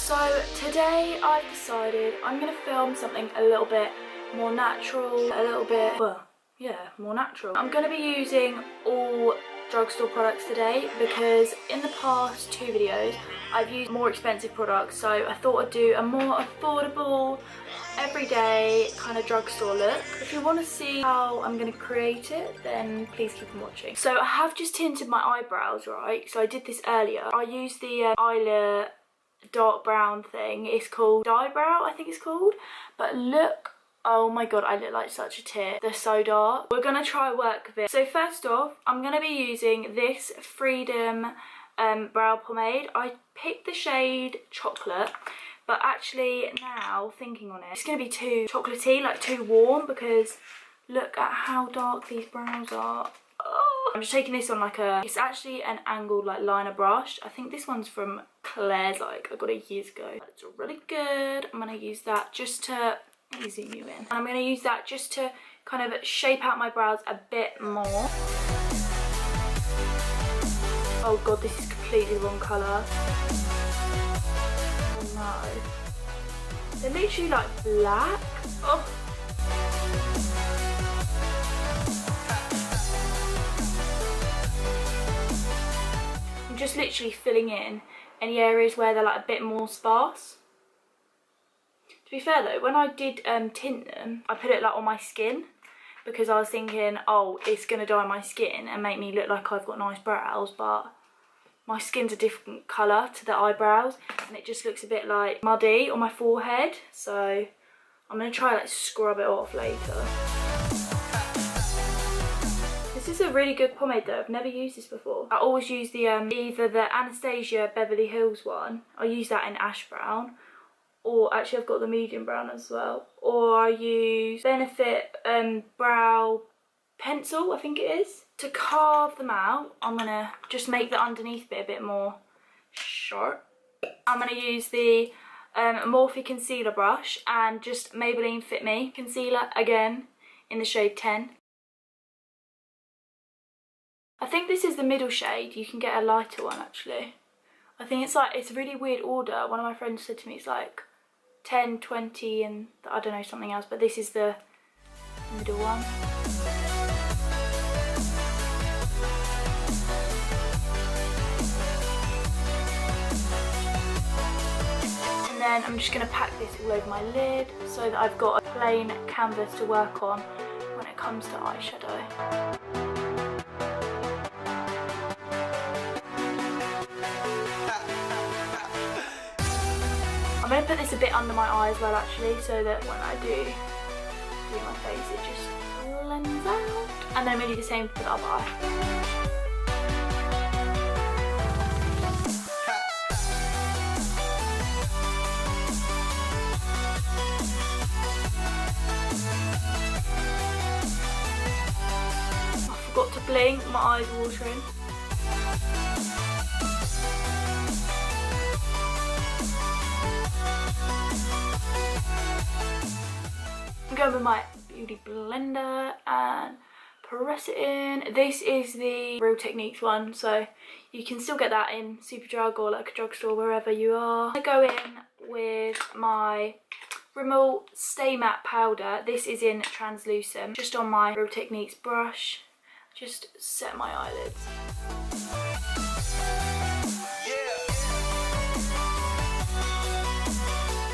So today I've decided I'm going to film something a little bit more natural, a little bit, well, yeah, more natural. I'm going to be using all drugstore products today because in the past 2 videos I've used more expensive products, so I thought I'd do a more affordable, everyday kind of drugstore look. If you want to see how I'm going to create it, then please keep on watching. So I have just tinted my eyebrows, right? So I did this earlier. I used the Eyelure dark brown thing. It's called Dye Brow, I think it's called. But look, oh my god, I look like such a tit. They're so dark. We're gonna try work with it. So first off, I'm gonna be using this Freedom brow pomade. I picked the shade Chocolate, but actually now thinking on it, it's gonna be too chocolatey, like too warm, because look at how dark these brows are. Oh. I'm just taking this on like it's actually an angled like liner brush. I think this one's from Claire's, like I got it years ago. It's really good. I'm gonna use that just to, let me zoom you in. And I'm gonna use that just to kind of shape out my brows a bit more. Oh god, this is completely the wrong colour. Oh no. They're literally like black. Oh. I'm just literally filling in any areas where they're like a bit more sparse. To be fair though, when I did tint them, I put it like on my skin because I was thinking, oh, it's gonna dye my skin and make me look like I've got nice brows, but my skin's a different colour to the eyebrows and it just looks a bit like muddy on my forehead. So I'm gonna try like scrub it off later. This is a really good pomade though. I've never used this before. I always use the either the Anastasia Beverly Hills one. I use that in ash brown, or actually I've got the medium brown as well. Or I use Benefit brow pencil, I think it is. To carve them out, I'm gonna just make the underneath bit a bit more sharp. I'm gonna use the Morphe concealer brush and just Maybelline Fit Me concealer again in the shade 10. I think this is the middle shade. You can get a lighter one actually. I think it's like, it's a really weird order. One of my friends said to me it's like 10, 20 and I don't know, something else, but this is the middle one. And then I'm just going to pack this all over my lid so that I've got a plain canvas to work on when it comes to eyeshadow. I'm going to put this a bit under my eye as well actually, so that when I do my face it just blends out. And then I'm going to do the same for the other eye. I forgot to blink, my eyes are watering. I'm going with my beauty blender and press it in. This is the Real Techniques one, so you can still get that in Superdrug or like a drugstore, wherever you are. I go in with my Rommel Stay Matte powder. This is in translucent. Just on my Real Techniques brush, just set my eyelids.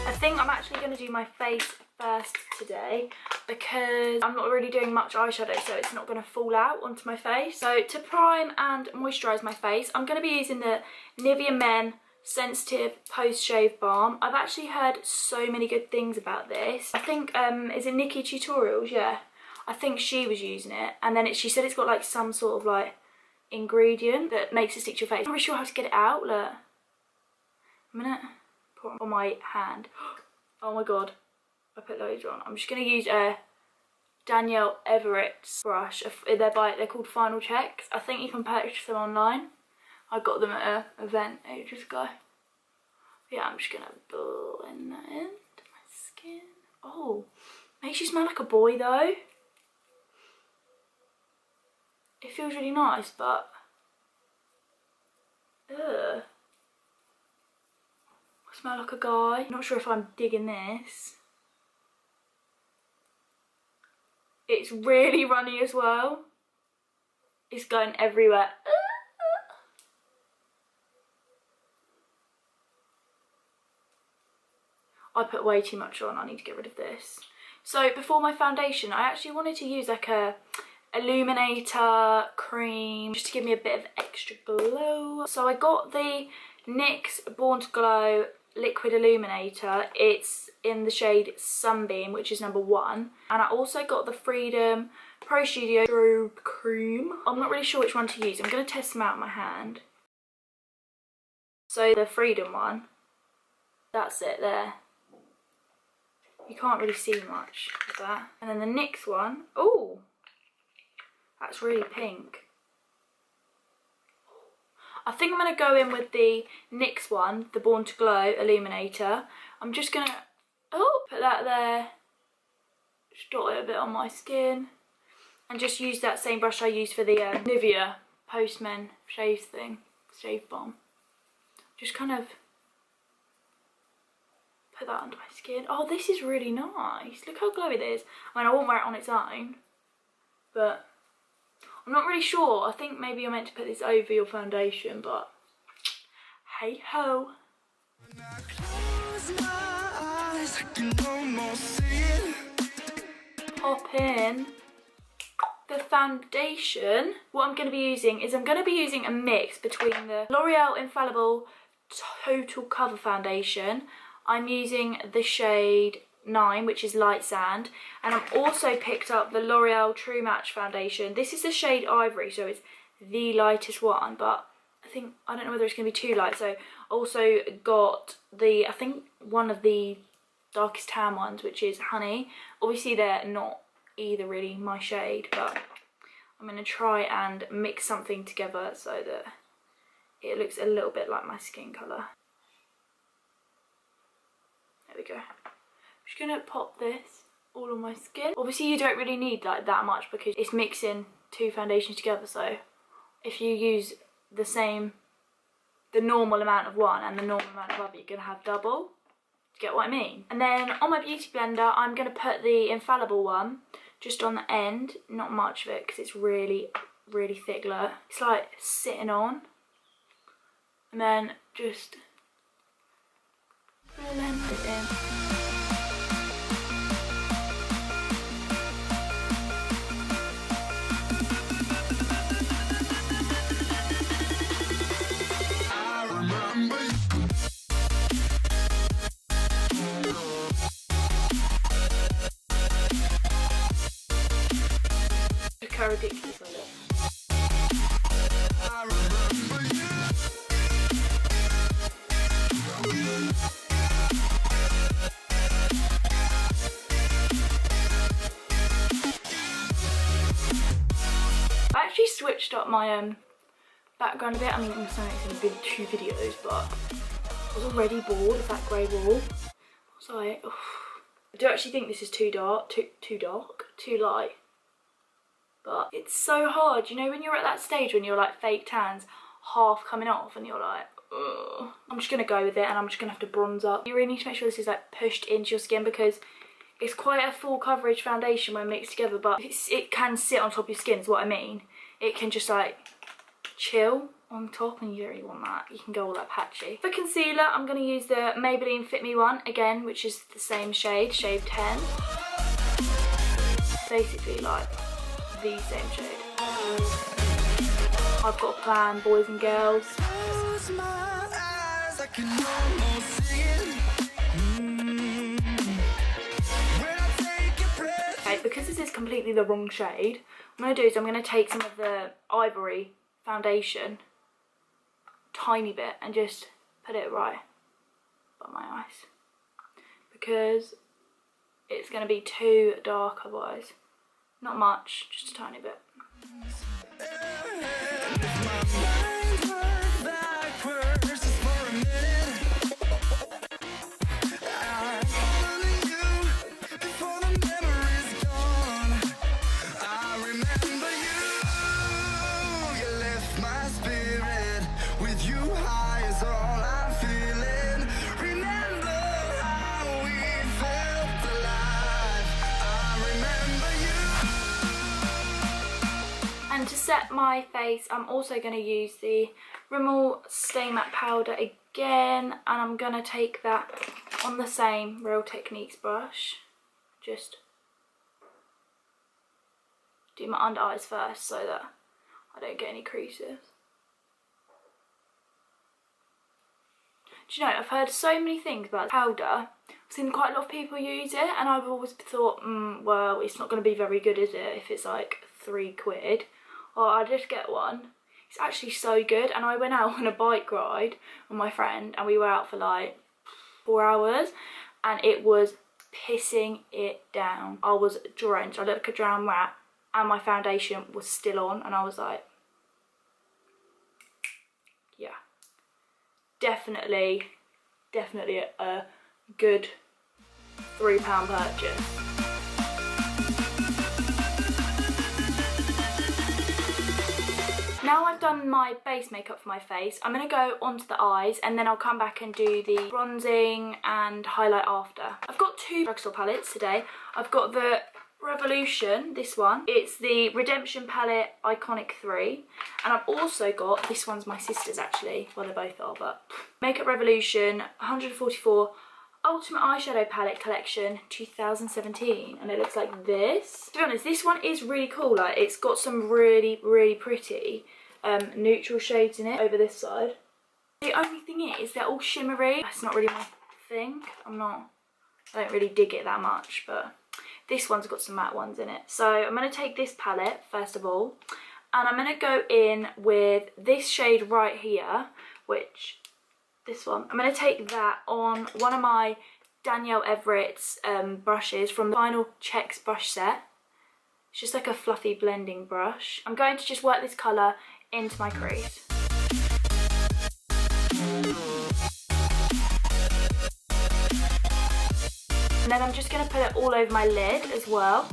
I think I'm actually going to do my face first today because I'm not really doing much eyeshadow, so it's not going to fall out onto my face. So to prime and moisturise my face, I'm going to be using the Nivea Mens Sensitive Post Shave Balm. I've actually heard so many good things about this. I think, is it Nikki Tutorials? Yeah. I think she was using it, and then she said it's got like some sort of like ingredient that makes it stick to your face. I'm not really sure how to get it out. Look. A minute. Put it on my hand. Oh my god. I put loads on. I'm just going to use Danielle Everett's brush. They're called Final Checks. I think you can purchase them online. I got them at an event ages ago. Yeah, I'm just going to blend that into my skin. Oh, makes you smell like a boy though. It feels really nice, but ugh. I smell like a guy. Not sure if I'm digging this. It's really runny as well. It's going everywhere. I put way too much on. I need to get rid of this. So before my foundation, I actually wanted to use like a illuminator cream just to give me a bit of extra glow. So I got the NYX Born to Glow liquid illuminator. It's in the shade Sunbeam, which is number 1. And I also got the Freedom Pro Studio Strobe Cream. I'm not really sure which one to use. I'm going to test them out in my hand. So the Freedom one, that's it there. You can't really see much of that. And then the NYX one, oh, that's really pink. I think I'm going to go in with the NYX one, the Born to Glow Illuminator. I'm just going to, put that there. Just dot it a bit on my skin. And just use that same brush I used for the Nivea Postman shave balm. Just kind of put that under my skin. Oh, this is really nice. Look how glowy it is. I mean, I won't wear it on its own, but I'm not really sure. I think maybe you're meant to put this over your foundation, but hey ho. Pop in the foundation. What I'm going to be using is I'm going to be using a mix between the L'Oreal Infallible Total Cover Foundation. I'm using the shade 9, which is light sand, and I've also picked up the L'Oreal True Match foundation. This is the shade Ivory, so it's the lightest one, but I don't know whether it's going to be too light. So I also got I think one of the darkest tan ones, which is Honey. Obviously they're not either really my shade, but I'm going to try and mix something together so that it looks a little bit like my skin colour. There we go. I'm just going to pop this all on my skin. Obviously you don't really need like that much because it's mixing 2 foundations together, so if you use the normal amount of one and the normal amount of other, you're going to have double. Do you get what I mean? And then on my beauty blender, I'm going to put the Infallible one just on the end. Not much of it because it's really, really thick. Look, it's like sitting on. And then just blend it in. Look how ridiculous I look. I actually switched up my background a bit. I mean, I'm saying it's in 2 videos, but I was already bored of that grey wall. So I do actually think this is too dark, too light. But it's so hard, you know, when you're at that stage when you're like fake tans half coming off and you're like, ugh. I'm just gonna go with it and I'm just gonna have to bronze up. You really need to make sure this is like pushed into your skin because it's quite a full coverage foundation when mixed together, but it can sit on top of your skin is what I mean. It can just like chill on top and you don't really want that. You can go all like patchy. For concealer, I'm gonna use the Maybelline Fit Me one again, which is the same shade, shade 10. Basically like the same shade. I've got a plan, boys and girls. Okay, because this is completely the wrong shade, what I'm going to do is I'm going to take some of the Ivory foundation, tiny bit, and just put it right by my eyes. Because it's going to be too dark otherwise. Not much, just a tiny bit. And to set my face, I'm also going to use the Rommel Stay Matte Powder again, and I'm going to take that on the same Real Techniques brush. Just do my under eyes first so that I don't get any creases. Do you know, I've heard so many things about powder. I've seen quite a lot of people use it, and I've always thought, well, it's not going to be very good, is it, if it's like £3. Or I'll just get one. It's actually so good. And I went out on a bike ride with my friend, and we were out for like 4 hours, and it was pissing it down. I was drenched. I looked like a drowned rat, and my foundation was still on, and I was like, yeah, definitely a good £3 purchase. Now I've done my base makeup for my face, I'm going to go onto the eyes, and then I'll come back and do the bronzing and highlight after. I've got 2 Drugstore palettes today. I've got the Revolution, this one. It's the Redemption palette Iconic 3. And I've also got, this one's my sister's actually, well they both are, but Makeup Revolution 144 Ultimate Eyeshadow Palette Collection 2017, and it looks like this. To be honest, this one is really cool. Like, it's got some really pretty neutral shades in it over this side. The only thing is they're all shimmery. That's not really my thing. I don't really dig it that much, but this one's got some matte ones in it. So I'm going to take this palette first of all, and I'm going to go in with this shade right here, which, this one, I'm going to take that on one of my Danielle Everett's brushes from the Final Checks brush set. It's just like a fluffy blending brush. I'm going to just work this colour into my crease. And then I'm just going to put it all over my lid as well.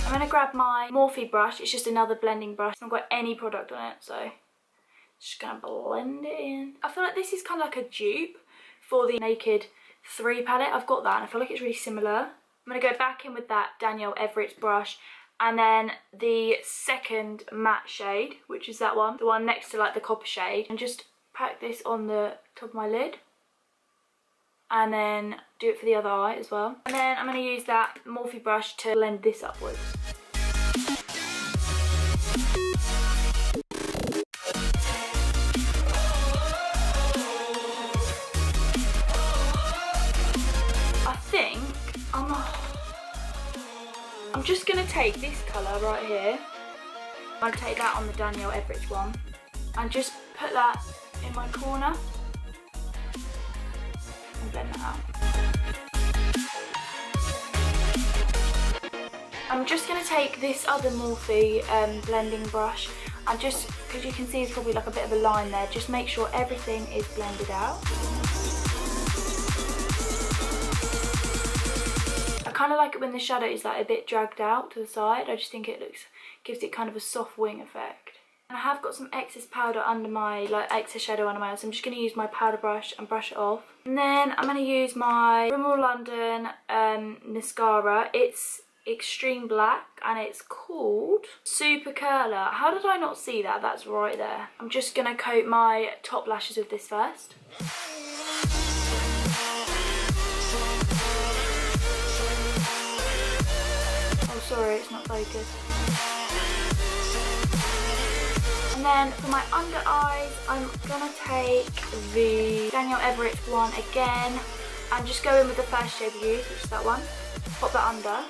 I'm going to grab my Morphe brush. It's just another blending brush. I haven't got any product on it, so just going to blend it in. I feel like this is kind of like a dupe for the Naked 3 palette. I've got that, and I feel like it's really similar. I'm going to go back in with that Danielle Everett's brush, and then the second matte shade, which is that one, the one next to like the copper shade, and just pack this on the top of my lid. And then do it for the other eye as well. And then I'm going to use that Morphe brush to blend this upwards. I think I'm just going to take this colour right here. I'm going to take that on the Danielle Everett's one and just put that in my corner. And blend that out. I'm just going to take this other Morphe blending brush, and just, because you can see there's probably like a bit of a line there, just make sure everything is blended out. I kind of like it when the shadow is like a bit dragged out to the side. I just think it gives it kind of a soft wing effect. And I have got some excess powder under my, like excess shadow under my eyes, so I'm just going to use my powder brush and brush it off. And then I'm going to use my Rimmel London mascara. It's extreme black and it's called Super Curler. How did I not see that? That's right there. I'm just going to coat my top lashes with this first. Oh sorry, it's not focused. And then for my under eyes, I'm going to take the Danielle Everett one again and just go in with the first shade we used, which is that one. Pop that under.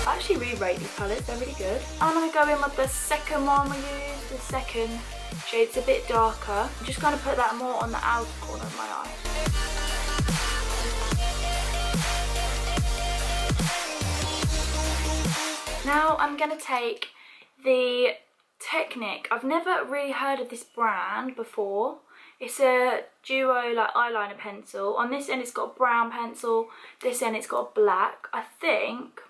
I actually really rate these palettes, they're really good. I'm going to go in with the second one we used, the second shade. It's a bit darker. I'm just going to put that more on the outer corner of my eye. Now I'm going to take the Technic. I've never really heard of this brand before. It's a duo like eyeliner pencil. On this end it's got a brown pencil, this end it's got a black. I think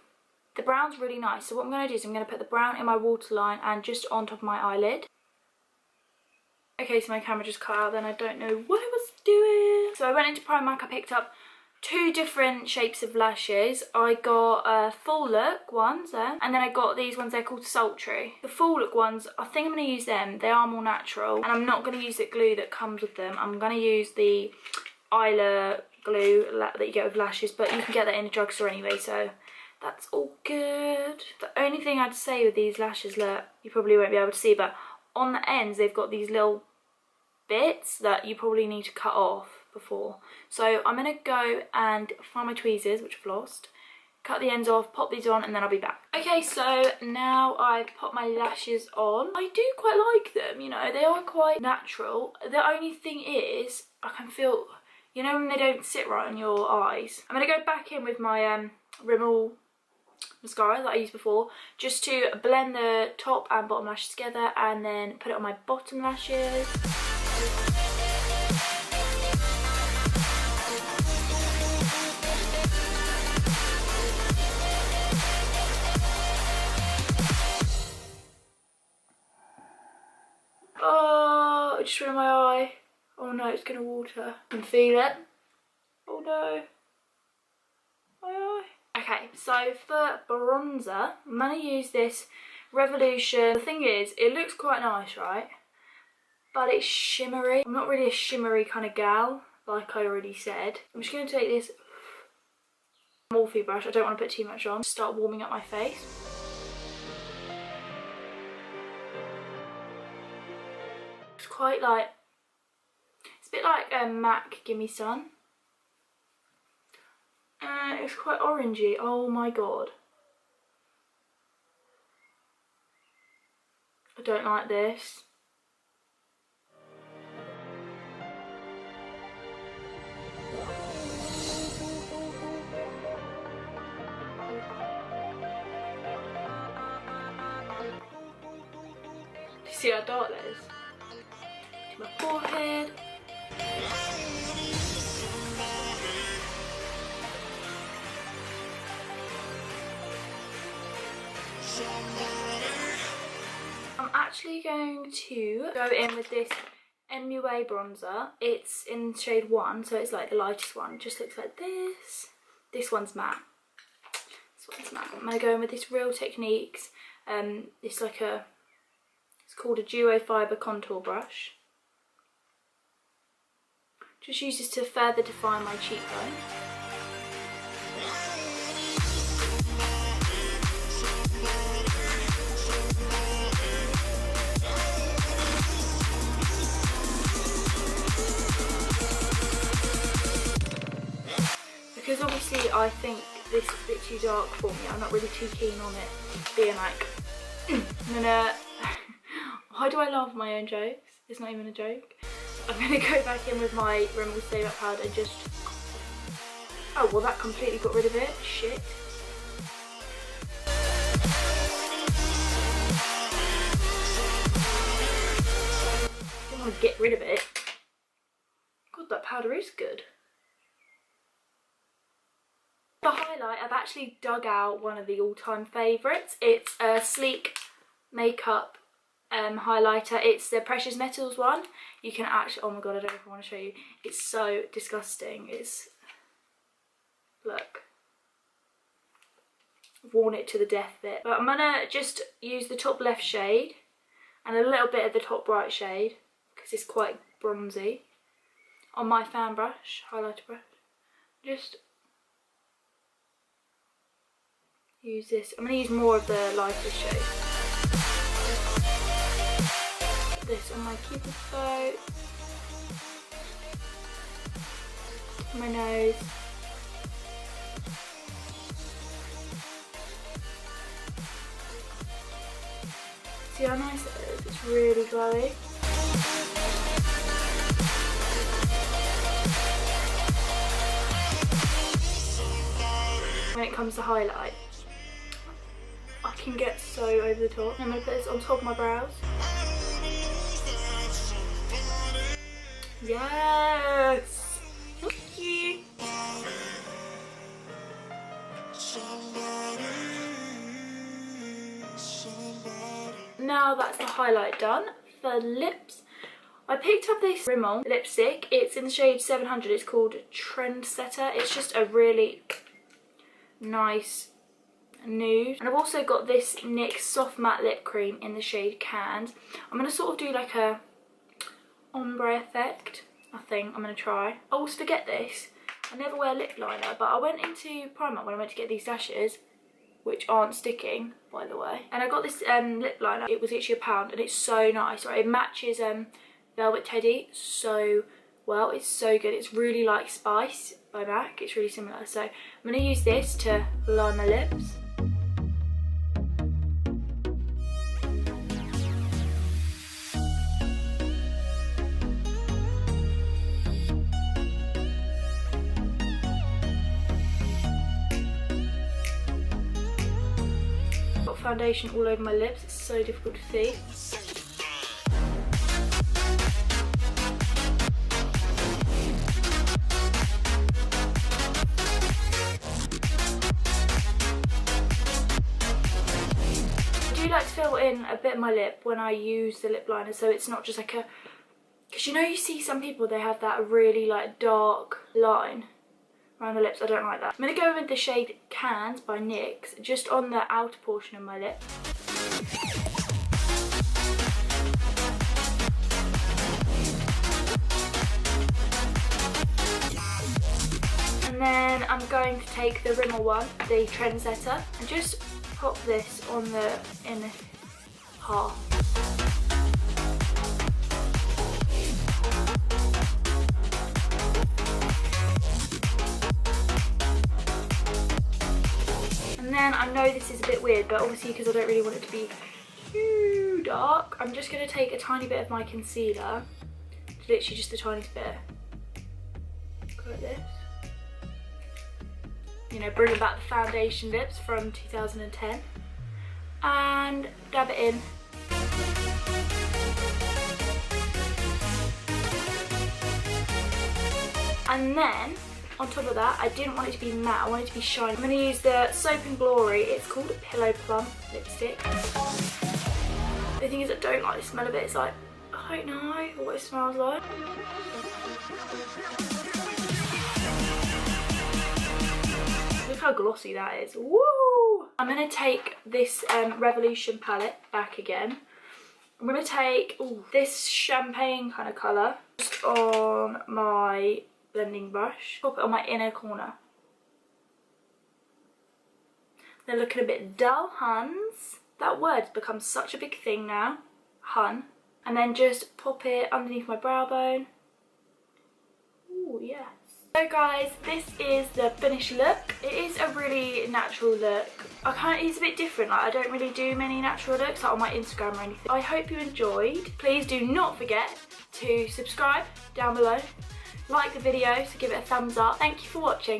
the brown's really nice, so what I'm going to do is I'm going to put the brown in my waterline and just on top of my eyelid. Okay, so my camera just cut out then. I don't know what I was doing. So I went into Primark. I picked up 2 different shapes of lashes. I got full look ones there, and then I got these ones, they're called Sultry. The full look ones, I think I'm going to use them. They are more natural, and I'm not going to use the glue that comes with them. I'm going to use the Eyelure glue that you get with lashes, but you can get that in a drugstore anyway, so that's all good. The only thing I'd say with these lashes, look, you probably won't be able to see, but on the ends they've got these little bits that you probably need to cut off before. So I'm going to go and find my tweezers, which I've lost, cut the ends off, pop these on, and then I'll be back. Okay, so now I've popped my lashes on. I do quite like them, you know, they are quite natural. The only thing is, I can feel, you know, when they don't sit right on your eyes. I'm going to go back in with my Rommel mascara that I used before, just to blend the top and bottom lashes together, and then put it on my bottom lashes. Oh, it just went in my eye. Oh no, it's gonna water. I can feel it. Oh no. My eye. Okay, so for bronzer, I'm gonna use this Revolution. The thing is, it looks quite nice, right? But it's shimmery. I'm not really a shimmery kind of gal, like I already said. I'm just gonna take this Morphe brush. I don't want to put too much on. Start warming up my face. It's quite like, it's a bit like MAC Gimme Sun. It's quite orangey. Oh my god. I don't like this. Do you see how dark that is? To my forehead. I'm actually going to go in with this MUA bronzer. It's in shade 1, so it's like the lightest one. It just looks like this. This one's matte. This one's matte. I'm going to go in with this Real Techniques. It's like a, it's called a duo fibre contour brush. Just use this to further define my cheekbone. Because obviously I think this is a bit too dark for me. I'm not really too keen on it being like, I'm gonna, why do I laugh at my own jokes? It's not even a joke. I'm gonna go back in with my Rommel Stay Matte powder and just, oh well, that completely got rid of it, shit. I didn't want to get rid of it. God, that powder is good. For highlight, I've actually dug out one of the all-time favourites. It's a Sleek Makeup highlighter. It's the Precious Metals one. You can actually, oh my god, I don't know if I want to show you. It's so disgusting. It's, look. I've worn it to the death bit. But I'm going to just use the top left shade and a little bit of the top right shade because it's quite bronzy on my fan brush, highlighter brush. Just use this. I'm going to use more of the lighter shade. Put this on my cupid's bow, my nose. See how nice it is? It's really glowy. When it comes to highlight, I can get so over the top. I'm going to put this on top of my brows. Yes! Thank you! Now that's the highlight done. For lips, I picked up this Rommel lipstick. It's in the shade 700. It's called Trendsetter. It's just a really nice nude. And I've also got this NYX Soft Matte Lip Cream in the shade Canned. I'm going to sort of do like a ombre effect. I think I'm going to try. I always forget this. I never wear lip liner, but I went into PRIMARK when I went to get these lashes, which aren't sticking, by the way. And I got this lip liner. It was actually £1 and it's so nice. Right? It matches Velvet Teddy so well. It's so good. It's really like Spice by MAC. It's really similar. So I'm going to use this to line my lips. Got foundation all over my lips. It's so difficult to see. I like to fill in a bit of my lip when I use the lip liner, so it's not just like a, because you know you see some people, they have that really like dark line around the lips. I don't like that. I'm going to go with the shade Canned by NYX just on the outer portion of my lip. And then I'm going to take the Rimmel one, the Trendsetter, and just pop this on the inner half. And then I know this is a bit weird, but obviously because I don't really want it to be too dark, I'm just going to take a tiny bit of my concealer, literally just the tiniest bit, go like this. You know, bringing back the foundation lips from 2010, and dab it in. And then on top of that, I didn't want it to be matte, I wanted it to be shiny. I'm going to use the Soap & Glory, it's called Pillow Plum lipstick. The thing is, I don't like the smell of it. It's like, I don't know what it smells like. Look how glossy that is. Woo! I'm going to take this Revolution palette back again. I'm going to take this champagne kind of colour just on my blending brush. Pop it on my inner corner. They're looking a bit dull, huns. That word's become such a big thing now, hun. And then just pop it underneath my brow bone. Ooh, yes. So guys, this is the finished look. It is a really natural look. It's a bit different, like I don't really do many natural looks like on my Instagram or anything. I hope you enjoyed. Please do not forget to subscribe down below. Like the video, so give it a thumbs up. Thank you for watching.